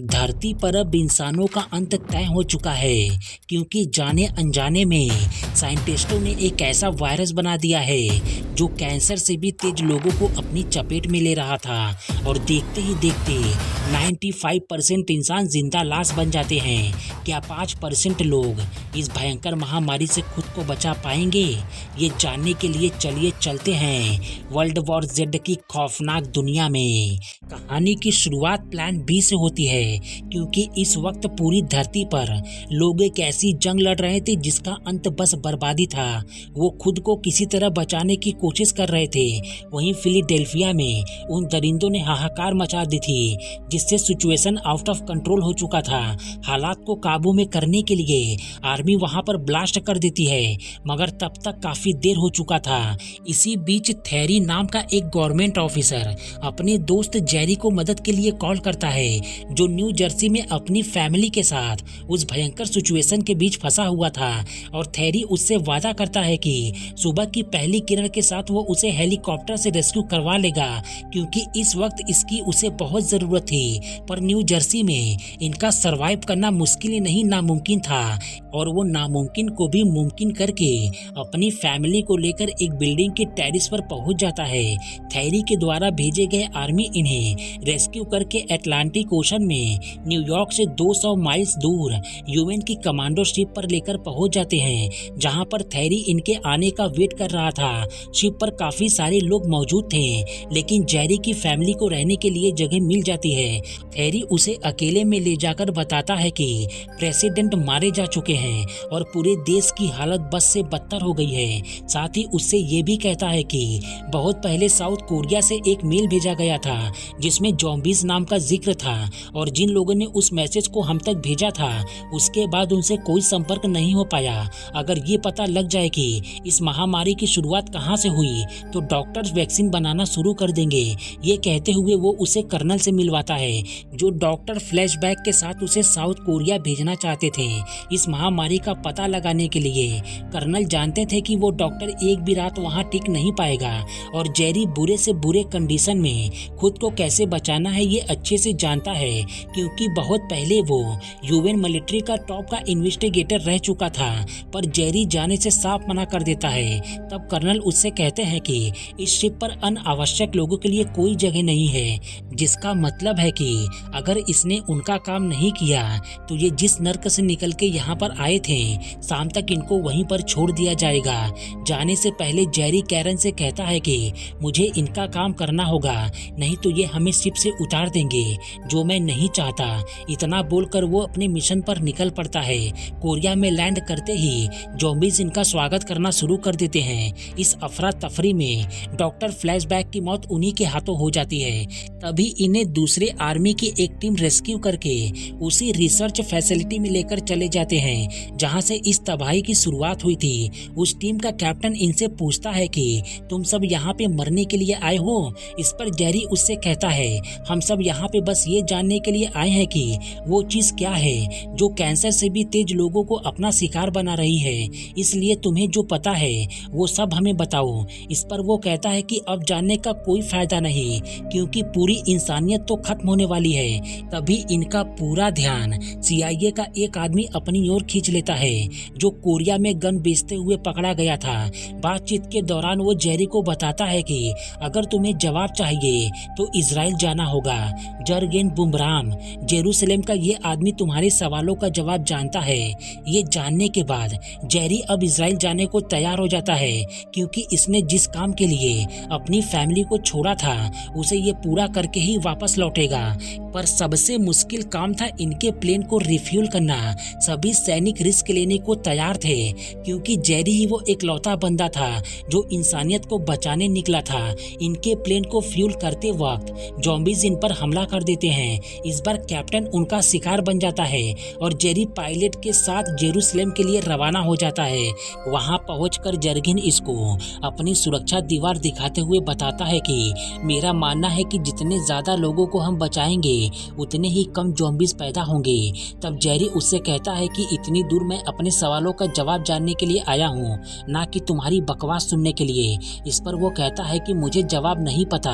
धरती पर अब इंसानों का अंत तय हो चुका है, क्योंकि जाने अनजाने में साइंटिस्टों ने एक ऐसा वायरस बना दिया है जो कैंसर से भी तेज लोगों को अपनी चपेट में ले रहा था। और देखते ही देखते 95% इंसान जिंदा लाश बन जाते हैं। क्या 5% लोग इस भयंकर महामारी से खुद को बचा पाएंगे? ये जानने के लिए चलिए चलते हैं वर्ल्ड वॉर जेड की खौफनाक दुनिया में। कहानी की शुरुआत प्लान बी से होती है, क्योंकि इस वक्त पूरी धरती पर लोग एक ऐसी जंग लड़ रहे थे जिसका अंत बस बर्बादी था। वो खुद को किसी तरह बचाने की कोशिश कर रहे थे। वहीं फिलाडेल्फिया में उन दरिंदों ने हाहाकार मचा दी थी, जिससे सिचुएशन आउट ऑफ कंट्रोल हो चुका था। हालात को काबू में करने के लिए आर्मी वहां पर ब्लास्ट कर देती है, मगर तब तक काफी देर हो चुका था। इसी बीच थेरी नाम का एक गवर्नमेंट ऑफिसर अपने दोस्त जेरी को मदद के लिए कॉल करता है, जो न्यू जर्सी में अपनी फैमिली के साथ उस भयंकर सिचुएशन के बीच फंसा हुआ था। और थेरी उससे वादा करता है कि सुबह की पहली किरण के साथ वो उसे हेलीकॉप्टर से रेस्क्यू करवा लेगा, क्योंकि इस वक्त इसकी उसे बहुत जरूरत थी। पर न्यू जर्सी में इनका सरवाइव करना मुश्किल ही नहीं नामुमकिन था, और वो नामुमकिन को भी मुमकिन करके अपनी फैमिली को लेकर एक बिल्डिंग के टेरिस पर पहुंच जाता है। थेरी के द्वारा भेजे गए आर्मी इन्हें रेस्क्यू करके अटलांटिक ओशन में न्यूयॉर्क से 200 माइल्स दूर यूएन की कमांडो शिप पर लेकर पहुंच जाते हैं, जहां पर थेरी इनके आने का वेट कर रहा था। शिप पर काफी सारे लोग मौजूद थे, लेकिन जेरी की फैमिली को रहने के लिए जगह मिल जाती है। थेरी उसे अकेले में ले जाकर बताता है कि प्रेसिडेंट मारे जा चुके हैं और पूरे देश की हालत बस से बदतर हो गई है। साथ ही उससे ये भी कहता है कि बहुत पहले साउथ कोरिया से एक मेल भेजा गया था जिसमें ज़ॉम्बीज नाम का जिक्र था, और जिन लोगों ने उस मैसेज को हम तक भेजा था उसके बाद उनसे कोई संपर्क नहीं हो पाया। अगर ये पता लग जाए कि इस महामारी की शुरुआत कहाँ से हुई तो डॉक्टर्स वैक्सीन बनाना शुरू कर देंगे। ये कहते हुए वो उसे कर्नल से मिलवाता है, जो डॉक्टर फ्लैशबैक के साथ उसे साउथ कोरिया भेजना चाहते थे इस महामारी का पता लगाने के लिए। कर्नल जानते थे कि वो डॉक्टर एक भी रात वहाँ टिक नहीं पाएगा, और जेरी बुरे से बुरे कंडीशन में खुद को कैसे बचाना है ये अच्छे से जानता है, क्योंकि बहुत पहले वो यूएन मिलिट्री का टॉप का इन्वेस्टिगेटर रह चुका था। पर जेरी जाने से साफ मना कर देता है। तब कर्नल उससे कहते हैं कि इस शिप पर अनावश्यक लोगों के लिए कोई जगह नहीं है, जिसका मतलब है कि अगर इसने उनका काम नहीं किया तो ये जिस नर्क से निकल के यहाँ पर आए थे शाम तक इनको वहीं पर छोड़ दिया जाएगा। जाने से पहले जेरी कैरन से कहता है कि मुझे इनका काम करना होगा, नहीं तो ये हमें शिप से उतार देंगे, जो मैं नहीं चाहता। इतना बोलकर वो अपने मिशन पर निकल पड़ता है। कोरिया में लैंड करते ही ज़ॉम्बीज इनका स्वागत करना शुरू कर देते हैं। इस अफरा तफरी में डॉक्टर फ्लैशबैक की मौत उन्हीं के हाथों हो जाती है। तभी इन्हें दूसरे आर्मी की एक टीम रेस्क्यू करके उसी रिसर्च फैसिलिटी में लेकर चले जाते हैं जहां से इस तबाही की शुरुआत हुई थी। उस टीम का कैप्टन इनसे पूछता है कि तुम सब यहाँ पे मरने के लिए आए हो? इस पर जेरी उससे कहता है हम सब यहाँ पे बस ये जानने के लिए आए हैं कि वो चीज क्या है जो कैंसर से भी तेज लोगों को अपना शिकार बना रही है, इसलिए तुम्हें जो पता है वो सब हमें बताओ। इस पर वो कहता है कि अब जानने का कोई फायदा नहीं, क्योंकि पूरी इंसानियत तो खत्म होने वाली है। तभी इनका पूरा ध्यान CIA का एक आदमी अपनी ओर खींच लेता है, जो कोरिया में गन बेचते हुए पकड़ा गया था। बातचीत के दौरान वो जेरी को बताता है कि अगर तुम्हें जवाब चाहिए तो इजराइल जाना होगा। जर्गेन बुमराम, जेरूसलेम का ये आदमी तुम्हारे सवालों का जवाब जानता है। ये जानने के बाद जेरी अब इजराइल जाने को तैयार हो जाता है, क्योंकि इसने जिस काम के लिए अपनी फैमिली को छोड़ा था उसे ये पूरा करके ही वापस लौटेगा। पर सबसे मुश्किल काम था इनके प्लेन को रिफ्यूल करना। सभी सैनिक रिस्क लेने को तैयार थे, क्योंकि जेरी ही वो एकलौता बंदा था जो इंसानियत को बचाने निकला था। इनके प्लेन को फ्यूल करते वक्त ज़ॉम्बीज इन पर हमला कर देते हैं। इस बार कैप्टन उनका शिकार बन जाता है, और जेरी पायलट के साथ जेरूसलेम के लिए रवाना हो जाता है। वहां पहुंचकर जर्गिन इसको अपनी सुरक्षा दीवार दिखाते हुए बताता है कि मेरा मानना है कि जितने ज्यादा लोगों को हम बचाएंगे उतने ही कम ज़ॉम्बीज पैदा होंगे। तब जेरी उससे कहता है कि इतनी इतनी दूर मैं अपने सवालों का जवाब जानने के लिए आया हूँ, ना कि तुम्हारी बकवास सुनने के लिए। इस पर वो कहता है कि मुझे जवाब नहीं पता,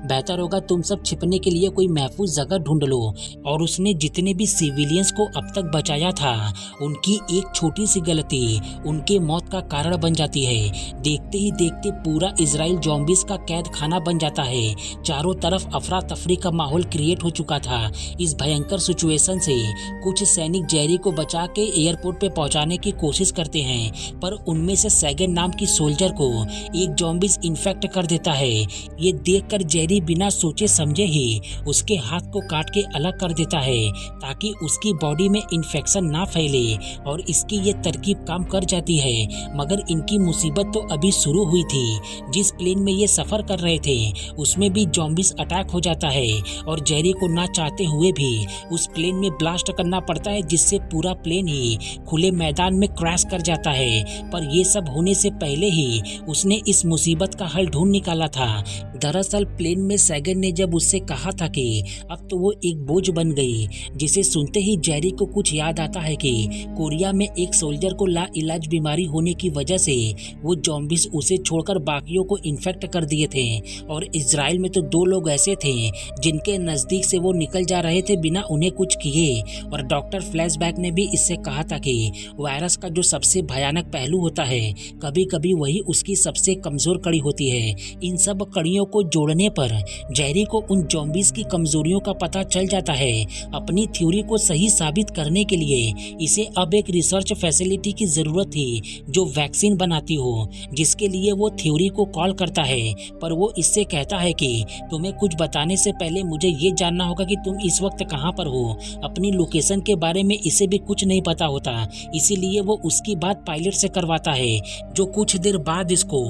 बेहतर होगा तुम सब छिपने के लिए कोई महफूज जगह ढूंढ लो। और उसने जितने भी सिविलियंस को अब तक बचाया था, उनकी एक छोटी सी गलती उनके मौत का कारण बन जाती है। देखते ही देखते पूरा इजराइल ज़ॉम्बीज का कैद खाना बन जाता है। चारों तरफ अफरा तफरी का माहौल क्रिएट हो चुका था। इस भयंकर सिचुएशन से कुछ सैनिक जेरी को बचा के एयरपोर्ट पे पहुंचाने की कोशिश करते हैं, पर उनमें से सैगन नाम की सोल्जर को एक ज़ॉम्बीज इन्फेक्ट कर देता है। ये देखकर जेरी बिना सोचे समझे ही उसके हाथ को काट के अलग कर देता है ताकि उसकी बॉडी में इन्फेक्शन ना फैले, और इसकी ये तरकीब काम कर जाती है। मगर इनकी मुसीबत तो अभी शुरू हुई थी। जिस प्लेन में ये सफर कर रहे थे उसमें भी ज़ॉम्बीज अटैक हो जाता है और जेरी को ना चाहते हुए भी उस प्लेन में ब्लास्ट करना पड़ता है, जिससे पूरा प्लेन ही खुले मैदान में क्रैश कर जाता है। पर ये सब होने से पहले ही उसने इस मुसीबत का हल ढूंढ निकाला था। दरअसल प्लेन में सैगन ने जब उससे कहा था कि अब तो वो एक बोझ बन गई, जिसे सुनते ही जेरी को कुछ याद आता है कि कोरिया में एक सोल्जर को लाइलाज बीमारी होने की वजह से वो ज़ॉम्बीज उसे छोड़कर बाकियों को इन्फेक्ट कर दिए थे। और इजराइल में तो 2 लोग ऐसे थे जिनके नज़दीक से वो निकल जा रहे थे बिना उन्हें कुछ किए। और डॉक्टर फ्लैशबैक ने भी इससे कहा था कि वायरस का जो सबसे भयानक पहलू होता है, कभी कभी वही उसकी सबसे कमज़ोर कड़ी होती है। इन सब कड़ियों को जोड़ने पर जेरी को उन ज़ॉम्बीज की कमजोरियों का पता चल जाता है। अपनी थ्योरी को सही साबित करने के लिए इसे अब एक रिसर्च फैसिलिटी की ज़रूरत थी जो वैक्सीन बनाती हो, जिसके लिए वो थ्योरी को कॉल करता है। पर वो इससे कहता है कि तुम्हें कुछ बताने से पहले मुझे ये जानना होगा कि तुम इस वक्त कहाँ पर हो। अपनी लोकेशन के बारे में इसे भी कुछ नहीं पता होता, इसीलिए वो उसकी बात पायलट से करवाता है, जो कुछ देर बाद इसको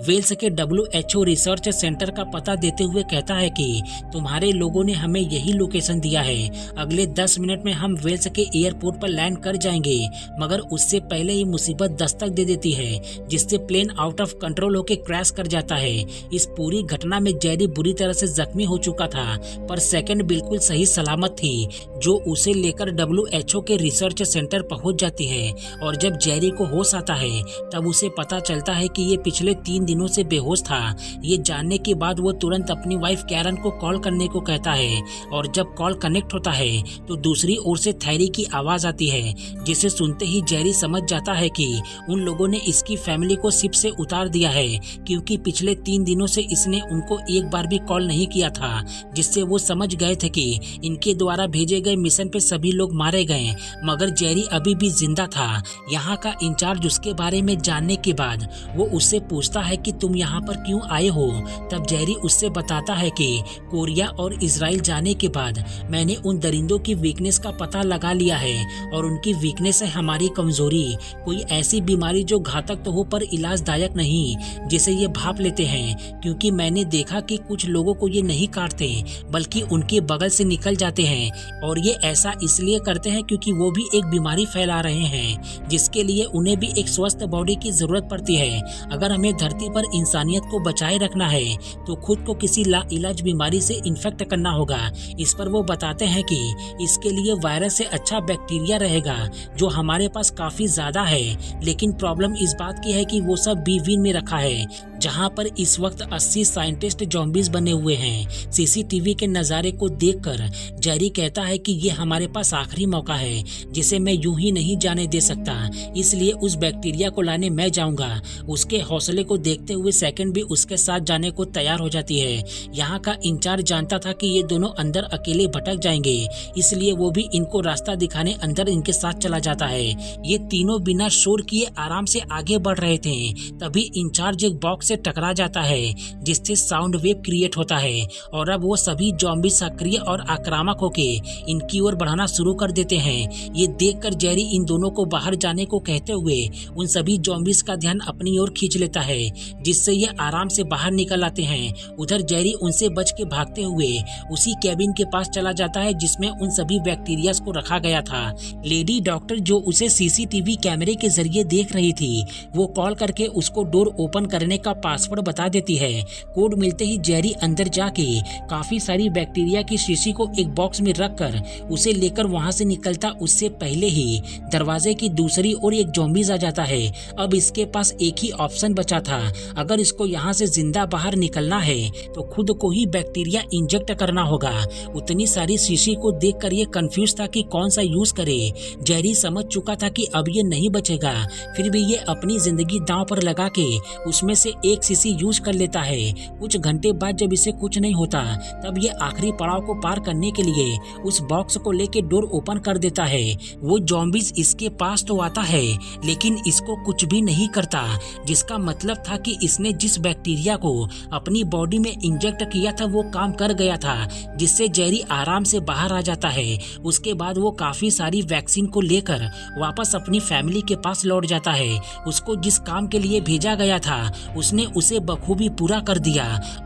वेल्स के WHO रिसर्च सेंटर का पता देते हुए कहता है कि तुम्हारे लोगों ने हमें यही लोकेशन दिया है। अगले 10 मिनट में हम वेल्स के एयरपोर्ट पर लैंड कर जाएंगे। मगर उससे पहले ही मुसीबत दस्तक दे देती है, जिससे प्लेन आउट ऑफ कंट्रोल होकर क्रैश कर जाता है। इस पूरी घटना में जेरी बुरी तरह से जख्मी हो चुका था, पर सेकंड बिल्कुल सही सलामत थी, जो उसे लेकर WHO के रिसर्च सेंटर पहुंच जाती है। और जब जेरी को होश आता है तब उसे पता चलता है कि ये पिछले 3 दिनों से बेहोश था। ये जानने के बाद वो तुरंत अपनी वाइफ कैरन को कॉल करने को कहता है, और जब कॉल कनेक्ट होता है तो दूसरी ओर से थैरी की आवाज आती है, जिसे सुनते ही जेरी समझ जाता है कि उन लोगों ने इसकी फैमिली को शिप से उतार दिया है, क्योंकि पिछले 3 दिनों से इसने उनको एक बार भी कॉल नहीं किया था, जिससे वो समझ गए थे कि इनके द्वारा भेजे गए मिशन पे सभी लोग मारे गए। मगर जेरी अभी भी जिंदा था। यहाँ का इंचार्ज उसके बारे में जानने के बाद वो उससे पूछता है कि तुम यहाँ पर क्यों आए हो। तब जेरी उससे बताता है कि कोरिया और इजराइल जाने के बाद मैंने उन दरिंदों की वीकनेस का पता लगा लिया है, और उनकी वीकनेस है हमारी कमजोरी। कोई ऐसी बीमारी जो घातक तो हो पर इलाजदायक नहीं, जिसे ये भाप लेते हैं, क्योंकि मैंने देखा कि कुछ लोगों को ये नहीं काटते बल्कि उनके बगल से निकल जाते हैं। और ये ऐसा इसलिए करते हैं क्योंकि वो भी एक बीमारी फैला रहे हैं, जिसके लिए उन्हें भी एक स्वस्थ बॉडी की जरूरत पड़ती है। अगर हमें धरती पर इंसानियत को बचाए रखना है तो खुद को किसी लाइलाज बीमारी से इन्फेक्ट करना होगा। इस पर वो बताते हैं कि इसके लिए वायरस से अच्छा बैक्टीरिया रहेगा, जो हमारे पास काफी ज्यादा है। लेकिन प्रॉब्लम इस बात की है कि वो सब बीवीन में रखा है, जहां पर इस वक्त 80 साइंटिस्ट ज़ॉम्बीज बने हुए हैं। सीसीटीवी के नज़ारे को देखकर जेरी कहता है कि ये हमारे पास आखिरी मौका है, जिसे मैं यूं ही नहीं जाने दे सकता, इसलिए उस बैक्टीरिया को लाने मैं जाऊंगा। उसके हौसले को देखते हुए सेकंड भी उसके साथ जाने को तैयार हो जाती है। यहाँ का इंचार्ज जानता था कि ये दोनों अंदर अकेले भटक जाएंगे, इसलिए वो भी इनको रास्ता दिखाने अंदर इनके साथ चला जाता है। ये तीनों बिना शोर किए आराम से आगे बढ़ रहे थे, तभी इंचार्ज एक बॉक्स से टकरा जाता है, जिससे साउंड वेव क्रिएट होता है, और अब वो सभी ज़ॉम्बी सक्रिय और आक्रामक होके इनकी ओर बढ़ाना शुरू कर देते हैं। ये देखकर जेरी इन दोनों को बाहर जाने को कहते हुए उन सभी ज़ॉम्बीज का ध्यान अपनी ओर खींच लेता है, जिससे ये आराम से बाहर निकल आते हैं। उधर जेरी उनसे बच के भागते हुए उसी कैबिन के पास चला जाता है जिसमें उन सभी बैक्टीरियाज को रखा गया था। लेडी डॉक्टर, जो उसे सीसीटीवी कैमरे के जरिए देख रही थी, वो कॉल करके उसको डोर ओपन करने का पासवर्ड बता देती है। कोड मिलते ही जेरी अंदर जाके काफी सारी बैक्टीरिया की शीशी को एक बॉक्स में रखकर उसे लेकर वहां से निकलता उससे पहले ही दरवाजे की दूसरी ओर एक ज़ॉम्बीज़ आ जाता है। अब इसके पास एक ही ऑप्शन बचा था, अगर इसको यहाँ से जिंदा बाहर निकलना है तो खुद को ही बैक्टीरिया इंजेक्ट करना होगा। उतनी सारी शीशी को देखकर ये कंफ्यूज था कि कौन सा यूज करे। जेरी समझ चुका था कि अब ये नहीं बचेगा, फिर भी ये अपनी जिंदगी दांव पर लगा के उसमें से एक शीशी यूज कर लेता है। कुछ घंटे बाद जब इसे कुछ नहीं होता तब ये आखिरी पड़ाव को पार करने के लिए उस बॉक्स को लेके डोर ओपन कर देता है। वो ज़ॉम्बीज़ इसके पास तो आता है लेकिन इसको कुछ भी नहीं करता, जिसका मतलब था कि इसने जिस बैक्टीरिया को अपनी बॉडी में इंजेक्ट किया था वो काम कर गया था, जिससे जेरी आराम से बाहर आ जाता है। उसके बाद वो काफी सारी वैक्सीन को लेकर वापस अपनी फैमिली के पास लौट जाता है। उसको जिस काम के लिए भेजा गया था उसने उसे बखूबी पूरा कर दिया।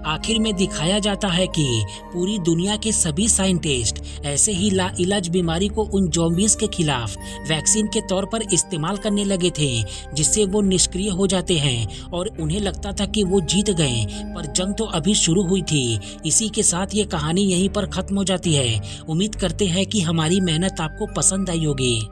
आखिर में दिखाया जाता है कि पूरी दुनिया के सभी साइंटिस्ट ऐसे ही लाइलाज बीमारी को उन ज़ॉम्बीज़ के खिलाफ वैक्सीन के तौर पर इस्तेमाल करने लगे थे, जिससे वो निष्क्रिय हो जाते हैं और उन्हें लगता था कि वो जीत गए, पर जंग तो अभी शुरू हुई थी। इसी के साथ ये कहानी यहीं पर खत्म हो जाती है। उम्मीद करते हैं कि हमारी मेहनत आपको पसंद आई होगी।